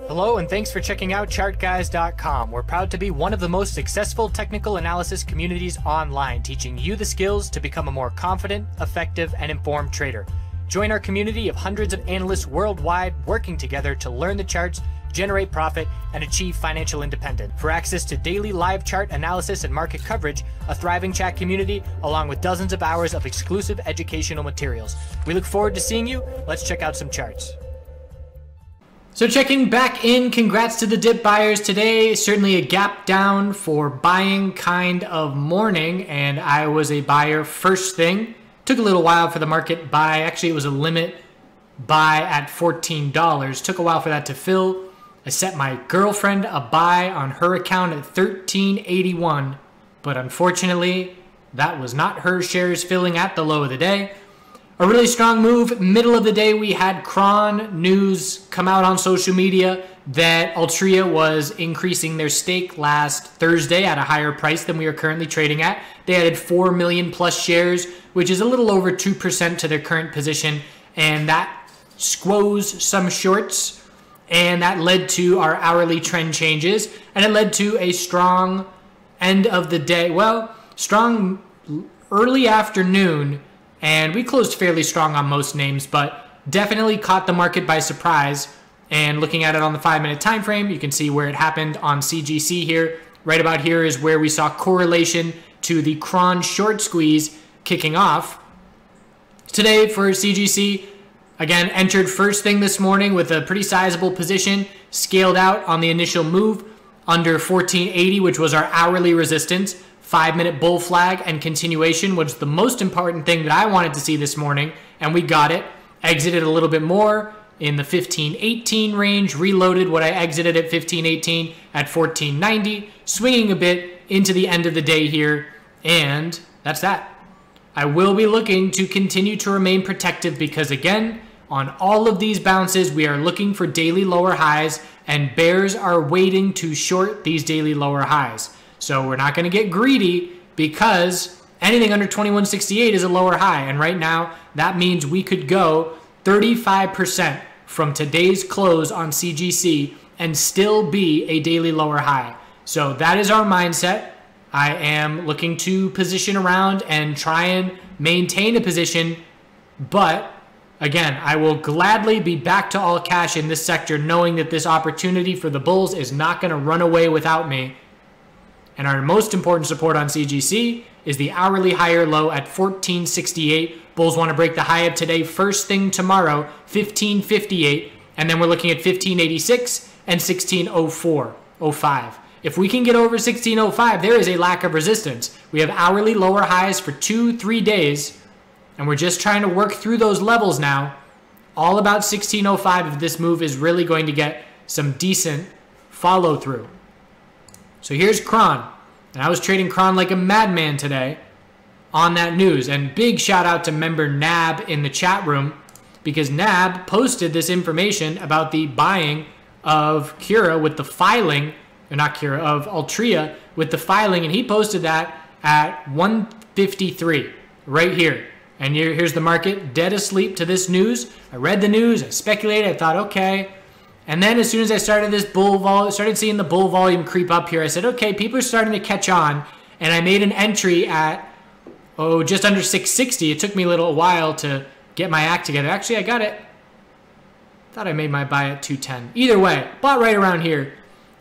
Hello and thanks for checking out ChartGuys.com. We're proud to be one of the most successful technical analysis communities online, teaching you the skills to become a more confident, effective, and informed trader. Join our community of hundreds of analysts worldwide working together to learn the charts, generate profit, and achieve financial independence. For access to daily live chart analysis and market coverage, a thriving chat community, along with dozens of hours of exclusive educational materials. We look forward to seeing you. Let's check out some charts. So checking back in, congrats to the dip buyers today. Certainly a gap down for buying kind of morning, and I was a buyer first thing. Took a little while for the market buy. Actually, it was a limit buy at $14. Took a while for that to fill. I set my girlfriend a buy on her account at $13.81, but unfortunately, that was not her shares filling at the low of the day. A really strong move. Middle of the day, we had Cron news come out on social media that Altria was increasing their stake last Thursday at a higher price than we are currently trading at. They added 4 million plus shares, which is a little over 2% to their current position, and that squoze some shorts, and that led to our hourly trend changes, and it led to a strong end of the day. Well, strong early afternoon, and we closed fairly strong on most names, but definitely caught the market by surprise. And looking at it on the 5-minute time frame, you can see where it happened on CGC here. Right about here is where we saw correlation to the Cron short squeeze kicking off. Today for CGC, again, entered first thing this morning with a pretty sizable position, scaled out on the initial move under 1480, which was our hourly resistance. 5-minute bull flag and continuation was the most important thing that I wanted to see this morning, and we got it. Exited a little bit more in the 1518 range, reloaded what I exited at 1518 at 1490, swinging a bit into the end of the day here, and that's that. I will be looking to continue to remain protective because, again, on all of these bounces, we are looking for daily lower highs, and bears are waiting to short these daily lower highs. So we're not going to get greedy because anything under 2168 is a lower high. And right now, that means we could go 35% from today's close on CGC and still be a daily lower high. So that is our mindset. I am looking to position around and try and maintain a position. But again, I will gladly be back to all cash in this sector, knowing that this opportunity for the bulls is not going to run away without me. And our most important support on CGC is the hourly higher low at 1468. Bulls want to break the high of today first thing tomorrow, 1558. And then we're looking at 1586 and 1604.05. If we can get over 1605, there is a lack of resistance. We have hourly lower highs for 2-3 days, and we're just trying to work through those levels now. All about 1605 if this move is really going to get some decent follow through. So here's Cron, and I was trading Cron like a madman today on that news. And big shout out to member Nab in the chat room, because Nab posted this information about the buying of Cura with the filing, or not Cura, of Altria with the filing, and he posted that at 153 right here. And here's the market dead asleep to this news. I read the news, I speculated, I thought, okay. And then as soon as I started started seeing the bull volume creep up here, I said, okay, people are starting to catch on. And I made an entry at, just under 660. It took me a little while to get my act together. Actually, I got it. Thought I made my buy at 210. Either way, bought right around here.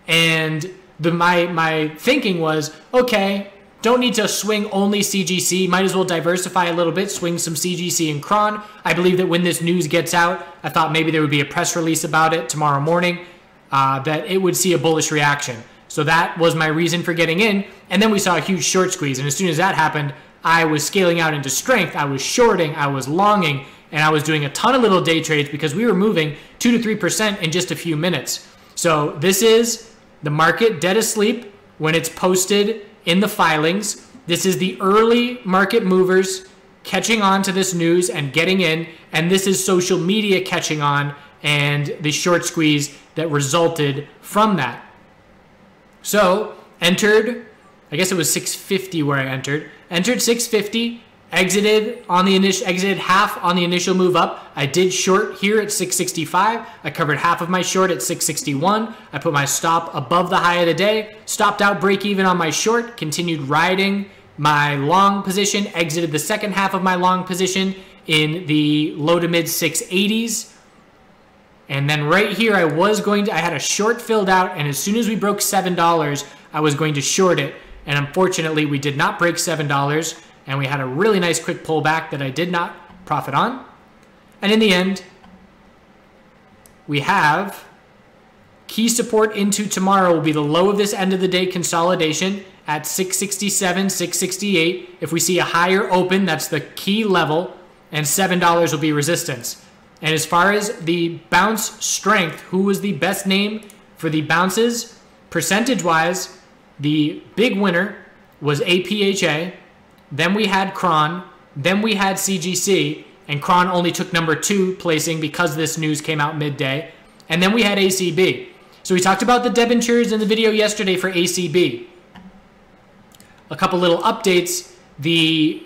And my thinking was, okay, don't need to swing only CGC. Might as well diversify a little bit, swing some CGC and Cron. I believe that when this news gets out, I thought maybe there would be a press release about it tomorrow morning, that it would see a bullish reaction. So that was my reason for getting in. And then we saw a huge short squeeze. And as soon as that happened, I was scaling out into strength. I was shorting, I was longing, and I was doing a ton of little day trades because we were moving 2 to 3% in just a few minutes. So this is the market dead asleep when it's posted in the filings. This is the early market movers catching on to this news and getting in, and this is social media catching on and the short squeeze that resulted from that. So entered, I guess it was 650 where I entered 650, Exited half on the initial move up. I did short here at 665. I covered half of my short at 661. I put my stop above the high of the day, stopped out break even on my short, continued riding my long position, exited the second half of my long position in the low to mid 680s. And then right here, I had a short filled out, and as soon as we broke $7, I was going to short it. And unfortunately, we did not break $7, and we had a really nice quick pullback that I did not profit on. And in the end, we have key support into tomorrow will be the low of this end of the day consolidation at 667, 668. If we see a higher open, that's the key level, and $7 will be resistance. And as far as the bounce strength, who was the best name for the bounces? Percentage-wise, the big winner was APHA. Then we had Cron. Then we had CGC. And Cron only took number 2 placing because this news came out midday. And then we had ACB. So we talked about the debentures in the video yesterday for ACB. A couple little updates. The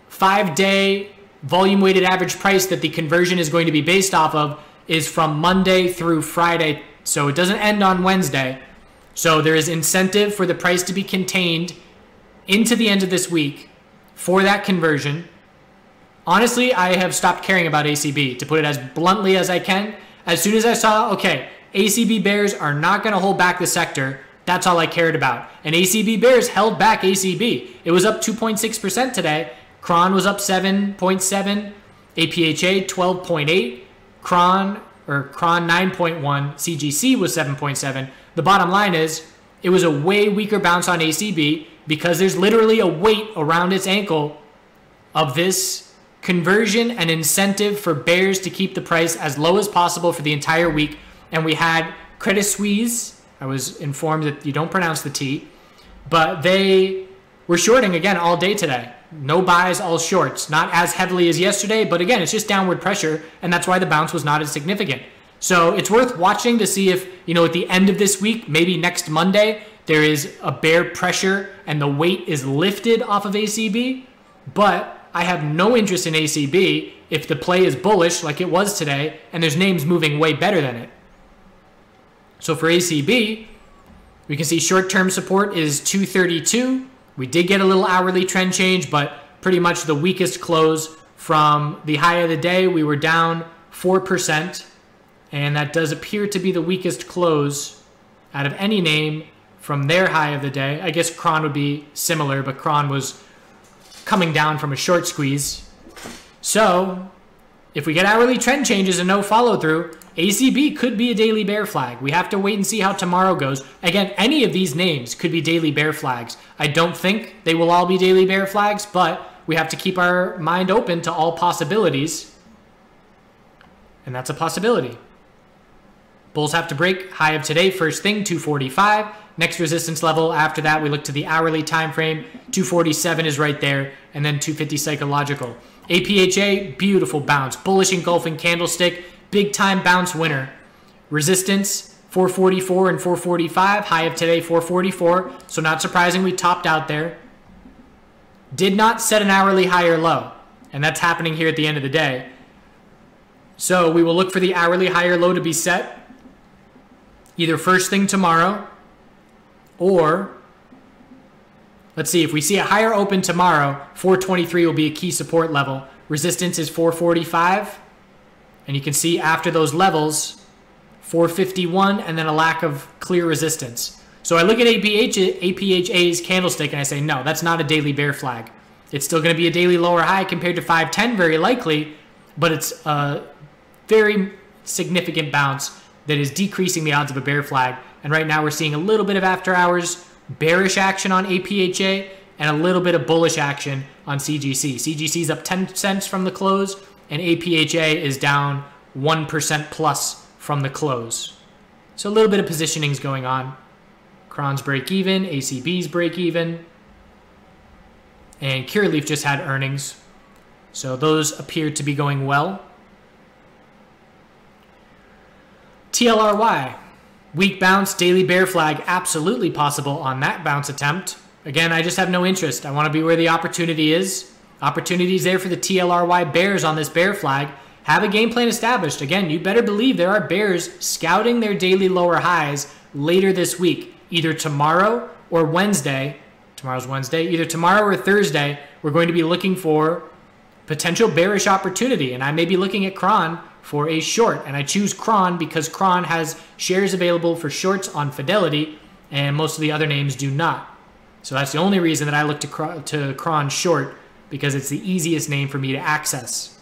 5-day volume weighted average price that the conversion is going to be based off of is from Monday through Friday. So it doesn't end on Wednesday. So there is incentive for the price to be contained into the end of this week for that conversion. Honestly, I have stopped caring about ACB, to put it as bluntly as I can. As soon as I saw, okay, ACB bears are not going to hold back the sector, that's all I cared about. And ACB bears held back ACB. It was up 2.6% today. Cron was up 7.7, APHA 12.8, Cron 9.1, CGC was 7.7. The bottom line is it was a way weaker bounce on ACB because there's literally a weight around its ankle of this conversion and incentive for bears to keep the price as low as possible for the entire week. And we had Credit Suisse. I was informed that you don't pronounce the T, but they were shorting again all day today. No buys, all shorts. Not as heavily as yesterday, but again, it's just downward pressure, and that's why the bounce was not as significant. So it's worth watching to see if, at the end of this week, maybe next Monday, there is a bear pressure and the weight is lifted off of ACB. But I have no interest in ACB if the play is bullish like it was today, and there's names moving way better than it. So for ACB, we can see short-term support is 232. We did get a little hourly trend change, but pretty much the weakest close from the high of the day. We were down 4, and that does appear to be the weakest close out of any name from their high of the day. I guess Cron would be similar, but Cron was coming down from a short squeeze. So if we get hourly trend changes and no follow-through, ACB could be a daily bear flag. We have to wait and see how tomorrow goes. Again, any of these names could be daily bear flags. I don't think they will all be daily bear flags, but we have to keep our mind open to all possibilities. And that's a possibility. Bulls have to break high of today, first thing, 245. Next resistance level after that, we look to the hourly time frame. 247 is right there, and then 250 psychological. APHA, beautiful bounce. Bullish engulfing candlestick. Big time bounce winner. Resistance 444 and 445. High of today 444. So not surprising we topped out there. Did not set an hourly high or low. And that's happening here at the end of the day. So we will look for the hourly high or low to be set either first thing tomorrow or, let's see, if we see a higher open tomorrow, 423 will be a key support level. Resistance is 445. And you can see after those levels, 451, and then a lack of clear resistance. So I look at APHA's candlestick and I say, no, that's not a daily bear flag. It's still going to be a daily lower high compared to 510, very likely, but it's a very significant bounce that is decreasing the odds of a bear flag. And right now we're seeing a little bit of after hours bearish action on APHA and a little bit of bullish action on CGC. CGC is up 10 cents from the close, and APHA is down 1% plus from the close. So a little bit of positioning's going on. Cron's break even, ACB's break even, and Curaleaf just had earnings. So those appear to be going well. TLRY, weak bounce, daily bear flag, absolutely possible on that bounce attempt. Again, I just have no interest. I want to be where the opportunity is. Opportunities there for the TLRY bears on this bear flag. Have a game plan established. Again, you better believe there are bears scouting their daily lower highs later this week, either tomorrow or Wednesday. Tomorrow's Wednesday. Either tomorrow or Thursday, we're going to be looking for potential bearish opportunity, and I may be looking at Cron for a short, and I choose Cron because Cron has shares available for shorts on Fidelity, and most of the other names do not. So that's the only reason that I look to Cron short, because it's the easiest name for me to access.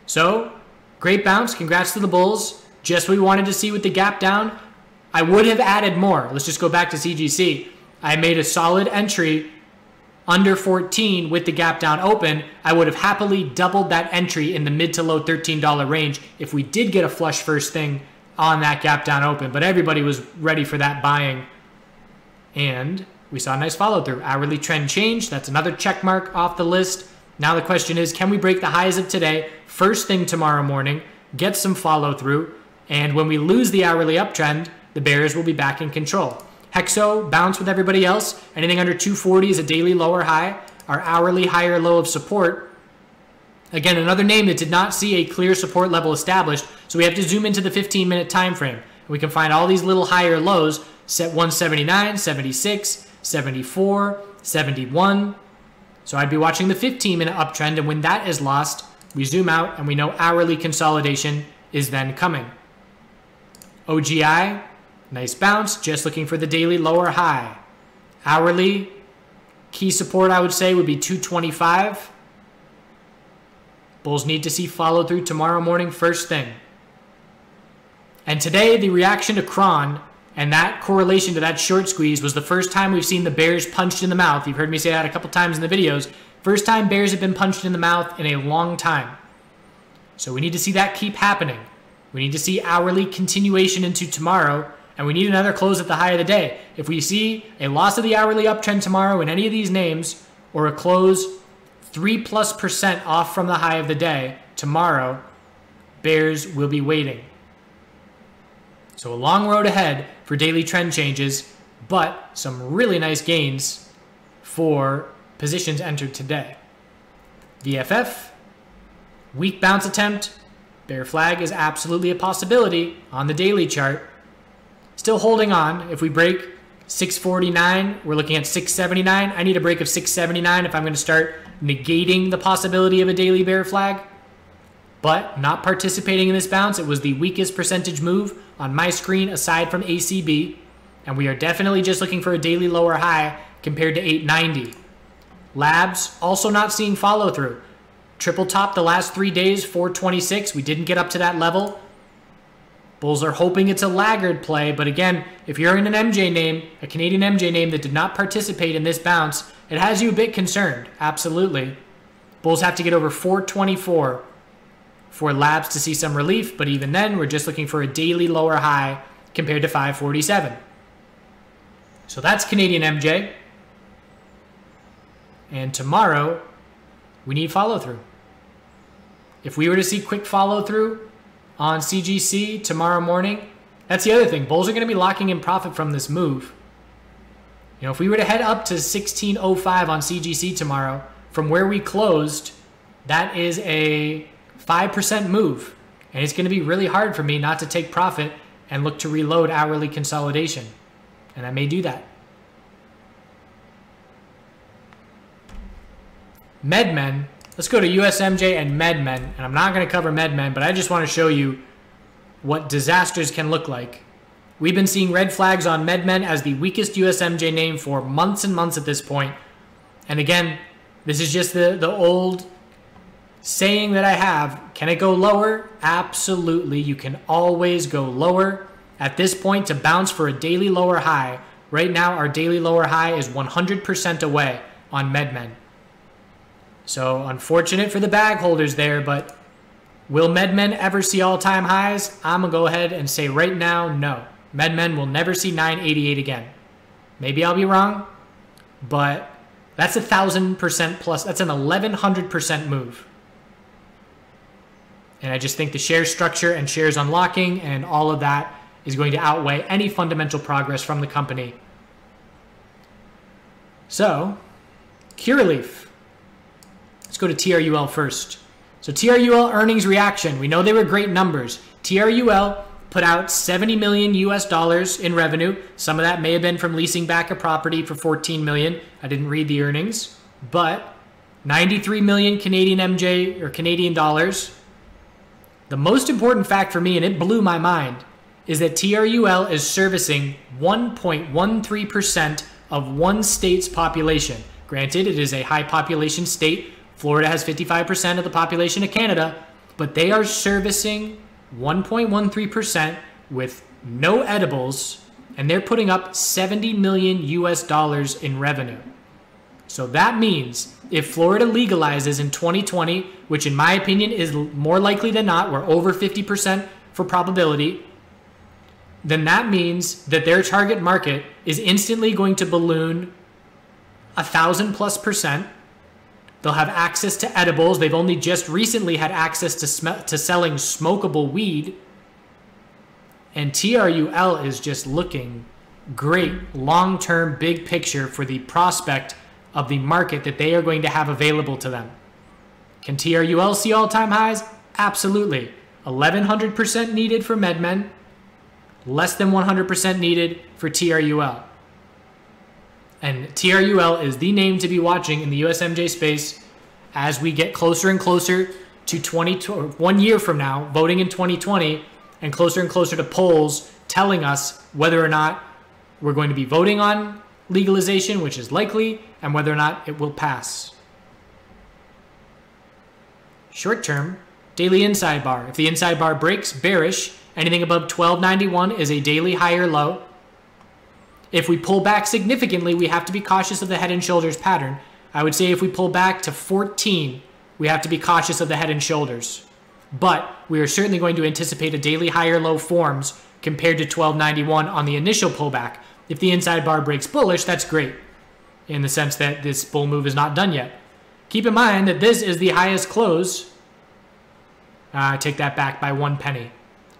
So, great bounce. Congrats to the Bulls. Just what we wanted to see with the gap down. I would have added more. Let's just go back to CGC. I made a solid entry under 14 with the gap down open. I would have happily doubled that entry in the mid to low $13 range if we did get a flush first thing on that gap down open. But everybody was ready for that buying. And we saw a nice follow through. Hourly trend change. That's another check mark off the list. Now the question is, can we break the highs of today, first thing tomorrow morning, get some follow through, and when we lose the hourly uptrend, the bears will be back in control. Hexo, bounce with everybody else. Anything under 240 is a daily lower high. Our hourly higher low of support. Again, another name that did not see a clear support level established, so we have to zoom into the 15-minute time frame. We can find all these little higher lows, set 179, 76, 74, 71. So I'd be watching the 15-minute uptrend, and when that is lost, we zoom out and we know hourly consolidation is then coming. OGI, nice bounce, just looking for the daily lower high. Hourly, key support I would say would be 225. Bulls need to see follow through tomorrow morning first thing. And today, the reaction to Cron and that correlation to that short squeeze was the first time we've seen the bears punched in the mouth. You've heard me say that a couple times in the videos. First time bears have been punched in the mouth in a long time. So we need to see that keep happening. We need to see hourly continuation into tomorrow, and we need another close at the high of the day. If we see a loss of the hourly uptrend tomorrow in any of these names, or a close 3+% off from the high of the day tomorrow, bears will be waiting. So a long road ahead for daily trend changes, but some really nice gains for positions entered today. VFF, weak bounce attempt. Bear flag is absolutely a possibility on the daily chart. Still holding on. If we break 649, we're looking at 679. I need a break of 679 if I'm going to start negating the possibility of a daily bear flag. But not participating in this bounce. It was the weakest percentage move on my screen aside from ACB. And we are definitely just looking for a daily lower high compared to 890. Labs also not seeing follow through. Triple top the last 3 days, 426. We didn't get up to that level. Bulls are hoping it's a laggard play. But again, if you're in an MJ name, a Canadian MJ name that did not participate in this bounce, it has you a bit concerned. Absolutely. Bulls have to get over 424 for labs to see some relief, but even then, we're just looking for a daily lower high compared to 547. So that's Canadian MJ. And tomorrow, we need follow-through. If we were to see quick follow-through on CGC tomorrow morning, that's the other thing. Bulls are going to be locking in profit from this move. You know, if we were to head up to 1605 on CGC tomorrow, from where we closed, that is a 5% move, and it's going to be really hard for me not to take profit and look to reload hourly consolidation, and I may do that. MedMen, let's go to USMJ and MedMen, and I'm not going to cover MedMen, but I just want to show you what disasters can look like. We've been seeing red flags on MedMen as the weakest USMJ name for months and months at this point, and again, this is just the old saying that I have. Can it go lower? Absolutely. You can always go lower. At this point, to bounce for a daily lower high, right now our daily lower high is 100% away on MedMen. So unfortunate for the bag holders there, but will MedMen ever see all-time highs? I'm going to go ahead and say right now, no. MedMen will never see 988 again. Maybe I'll be wrong, but that's 1,000% plus. That's an 1,100% move. And I just think the share structure and shares unlocking and all of that is going to outweigh any fundamental progress from the company. So, Curaleaf. Let's go to TRUL first. So TRUL earnings reaction. We know they were great numbers. TRUL put out 70 million US dollars in revenue. Some of that may have been from leasing back a property for 14 million. I didn't read the earnings, but 93 million Canadian MJ or Canadian dollars. The most important fact for me, and it blew my mind, is that TRUL is servicing 1.13% of one state's population. Granted, it is a high population state. Florida has 55% of the population of Canada, but they are servicing 1.13% with no edibles, and they're putting up 70 million US dollars in revenue. So that means if Florida legalizes in 2020, which in my opinion is more likely than not, we're over 50% for probability, then that means that their target market is instantly going to balloon 1,000+%. They'll have access to edibles. They've only just recently had access to selling smokable weed. And TRUL is just looking great long-term big picture for the prospect of the market that they are going to have available to them. Can TRUL see all-time highs? Absolutely. 1,100% needed for MedMen, less than 100% needed for TRUL. And TRUL is the name to be watching in the USMJ space as we get closer and closer to 1 year from now, voting in 2020, and closer to polls telling us whether or not we're going to be voting on legalization, which is likely, and whether or not it will pass. Short term, daily inside bar. If the inside bar breaks, bearish. Anything above 1291 is a daily higher low. If we pull back significantly, we have to be cautious of the head and shoulders pattern. I would say if we pull back to 14, we have to be cautious of the head and shoulders. But we are certainly going to anticipate a daily higher low forms compared to 1291 on the initial pullback. If the inside bar breaks bullish, that's great in the sense that this bull move is not done yet. Keep in mind that this is the highest close. I take that back by 1 penny.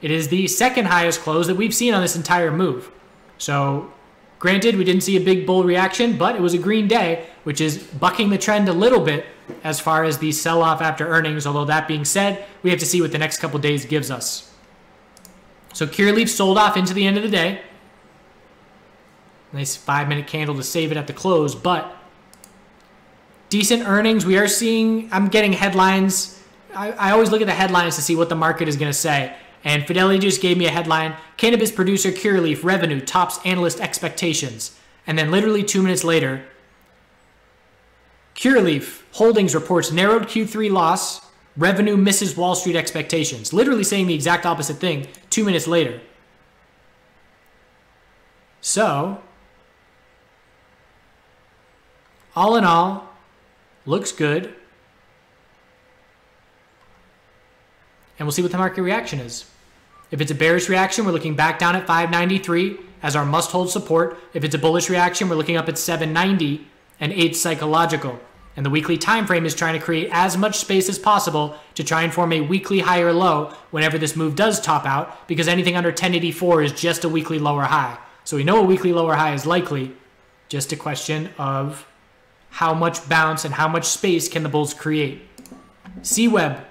It is the second highest close that we've seen on this entire move. So granted, we didn't see a big bull reaction, but it was a green day, which is bucking the trend a little bit as far as the sell-off after earnings. Although that being said, we have to see what the next couple days gives us. So Curaleaf sold off into the end of the day. Nice 5-minute candle to save it at the close, but decent earnings. We are seeing, I'm getting headlines. I always look at the headlines to see what the market is going to say. And Fidelity just gave me a headline, cannabis producer Curaleaf revenue tops analyst expectations. And then literally 2 minutes later, Curaleaf Holdings reports narrowed Q3 loss, revenue misses Wall Street expectations. Literally saying the exact opposite thing 2 minutes later. So, all in all, looks good. And we'll see what the market reaction is. If it's a bearish reaction, we're looking back down at 593 as our must-hold support. If it's a bullish reaction, we're looking up at 790 and 8 psychological. And the weekly time frame is trying to create as much space as possible to try and form a weekly higher low whenever this move does top out, because anything under 1084 is just a weekly lower high. So we know a weekly lower high is likely, just a question of how much bounce and how much space can the bulls create. C-Web.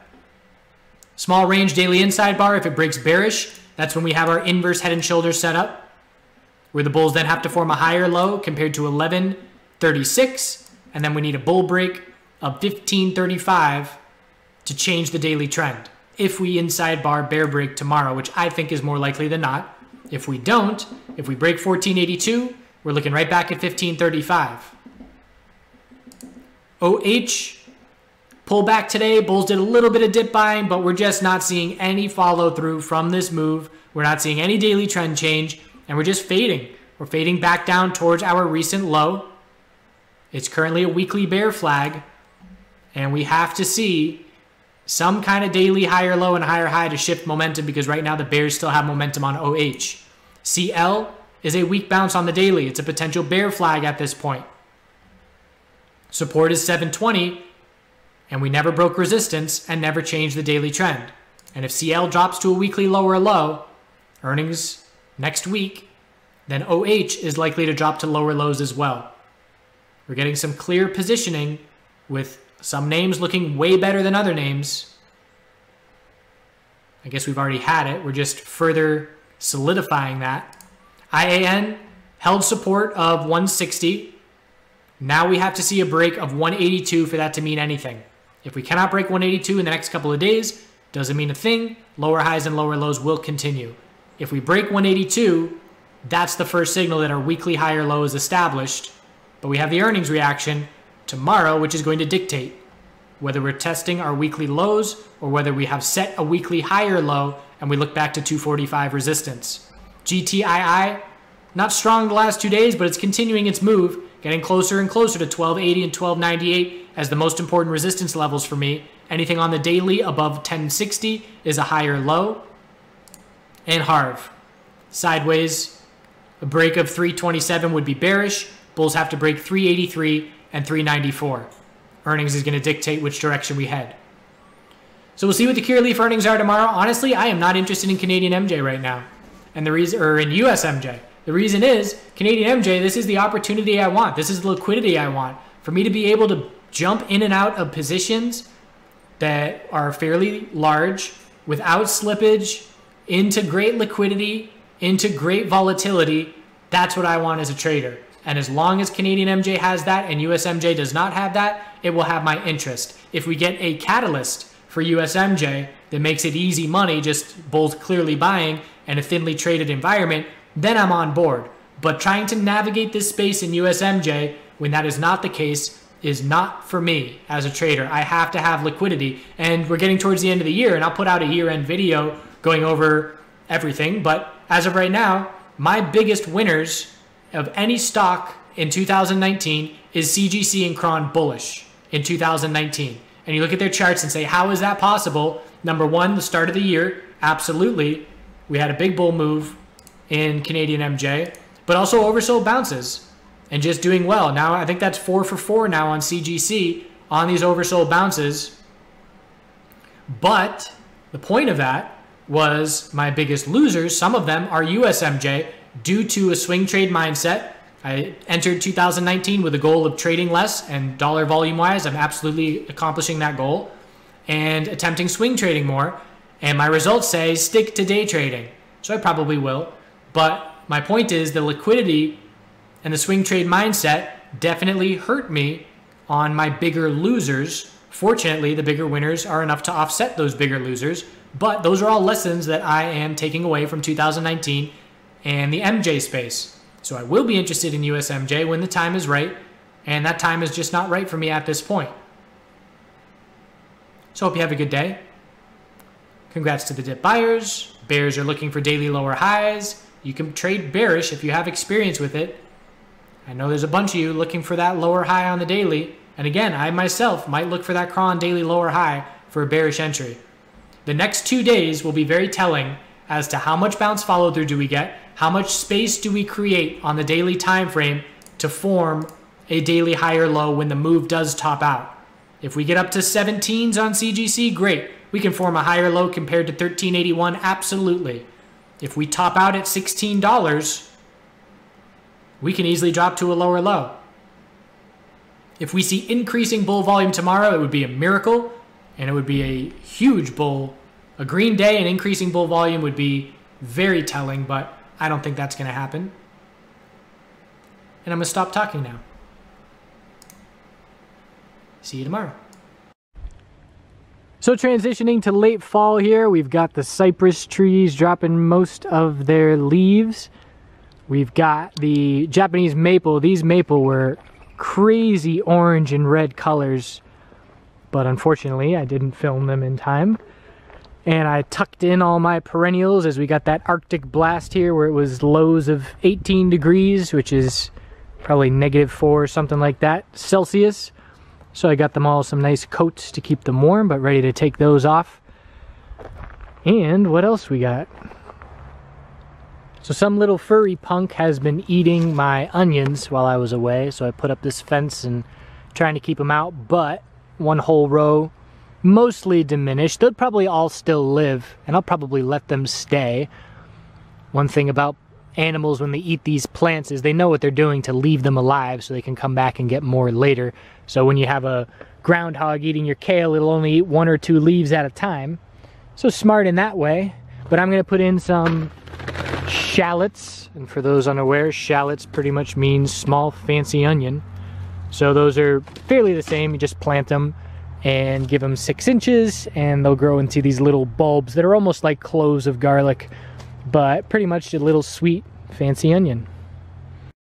Small range daily inside bar. If it breaks bearish, that's when we have our inverse head and shoulders set up, where the bulls then have to form a higher low compared to 1136, and then we need a bull break of 1535 to change the daily trend. If we inside bar bear break tomorrow, which I think is more likely than not. If we don't, if we break 1482, we're looking right back at 1535. OH. Pull back today. Bulls did a little bit of dip buying, but we're just not seeing any follow through from this move. We're not seeing any daily trend change, and we're just fading. We're fading back down towards our recent low. It's currently a weekly bear flag, and we have to see some kind of daily higher low and higher high to shift momentum, because right now the bears still have momentum on OH. CL is a weak bounce on the daily. It's a potential bear flag at this point. Support is 720. And we never broke resistance and never changed the daily trend. And if CL drops to a weekly lower low, earnings next week, then OH is likely to drop to lower lows as well. We're getting some clear positioning with Some names looking way better than other names. I guess we've already had it. We're just further solidifying that. IAN held support of 160. Now we have to see a break of 182 for that to mean anything. If we cannot break 182 in the next couple of days, doesn't mean a thing. Lower highs and lower lows will continue. If we break 182, that's the first signal that our weekly high or low is established. But we have the earnings reaction tomorrow, which is going to dictate whether we're testing our weekly lows or whether we have set a weekly high or low and we look back to 245 resistance. GTII, not strong the last 2 days, but it's continuing its move, getting closer and closer to 1280 and 1298 as the most important resistance levels for me. Anything on the daily above 1060 is a higher low. And HARV, sideways, a break of 327 would be bearish. Bulls have to break 383 and 394. Earnings is going to dictate which direction we head. So we'll see what the Curaleaf earnings are tomorrow. Honestly, I am not interested in Canadian MJ right now, and the reason, or in US MJ. The reason is Canadian MJ. This is the opportunity I want. This is the liquidity I want for me to be able to jump in and out of positions that are fairly large without slippage into great liquidity, into great volatility. That's what I want as a trader. And as long as Canadian MJ has that and US MJ does not have that, it will have my interest. If we get a catalyst for US MJ that makes it easy money, just bulls clearly buying and a thinly traded environment, then I'm on board. But trying to navigate this space in US MJ when that is not the case is not for me as a trader. I have to have liquidity. And we're getting towards the end of the year, and I'll put out a year-end video going over everything. But as of right now, my biggest winners of any stock in 2019 is CGC and Cron bullish in 2019. And you look at their charts and say, how is that possible? Number one, the start of the year, absolutely. We had a big bull move in Canadian MJ, but also oversold bounces and just doing well. Now, I think that's 4 for 4 now on CGC on these oversold bounces. But the point of that was my biggest losers, some of them are USMJ, due to a swing trade mindset. I entered 2019 with a goal of trading less, and dollar volume wise, I'm absolutely accomplishing that goal, and attempting swing trading more. And my results say stick to day trading. So I probably will. But my point is the liquidity and the swing trade mindset definitely hurt me on my bigger losers. Fortunately, the bigger winners are enough to offset those bigger losers. But those are all lessons that I am taking away from 2019 and the MJ space. So I will be interested in USMJ when the time is right, and that time is just not right for me at this point. So hope you have a good day. Congrats to the dip buyers. Bears are looking for daily lower highs. You can trade bearish if you have experience with it. I know there's a bunch of you looking for that lower high on the daily. And again, I myself might look for that cron daily lower high for a bearish entry. The next 2 days will be very telling as to how much bounce follow through do we get, how much space do we create on the daily time frame to form a daily high or low when the move does top out. If we get up to 17s on CGC, great. We can form a higher low compared to 1381, absolutely. If we top out at $16, we can easily drop to a lower low. If we see increasing bull volume tomorrow, it would be a miracle, and it would be a huge bull. A green day and increasing bull volume would be very telling, but I don't think that's going to happen. And I'm going to stop talking now. See you tomorrow. So transitioning to late fall here, we've got the cypress trees dropping most of their leaves. We've got the Japanese maple. These maple were crazy orange and red colors, but unfortunately I didn't film them in time. And I tucked in all my perennials as we got that Arctic blast here where it was lows of 18 degrees, which is probably -4 or something like that Celsius. So I got them all some nice coats to keep them warm, but ready to take those off. And what else we got? So some little furry punk has been eating my onions while I was away, so I put up this fence and trying to keep them out, but one whole row mostly diminished. They'll probably all still live, and I'll probably let them stay. One thing about animals when they eat these plants is they know what they're doing to leave them alive so they can come back and get more later. So when you have a groundhog eating your kale. It'll only eat 1 or 2 leaves at a time. So smart in that way. But I'm going to put in some shallots. And for those unaware, shallots pretty much means small fancy onion. So those are fairly the same. You just plant them and give them 6 inches, and they'll grow into these little bulbs that are almost like cloves of garlic, but pretty much a little sweet fancy onion.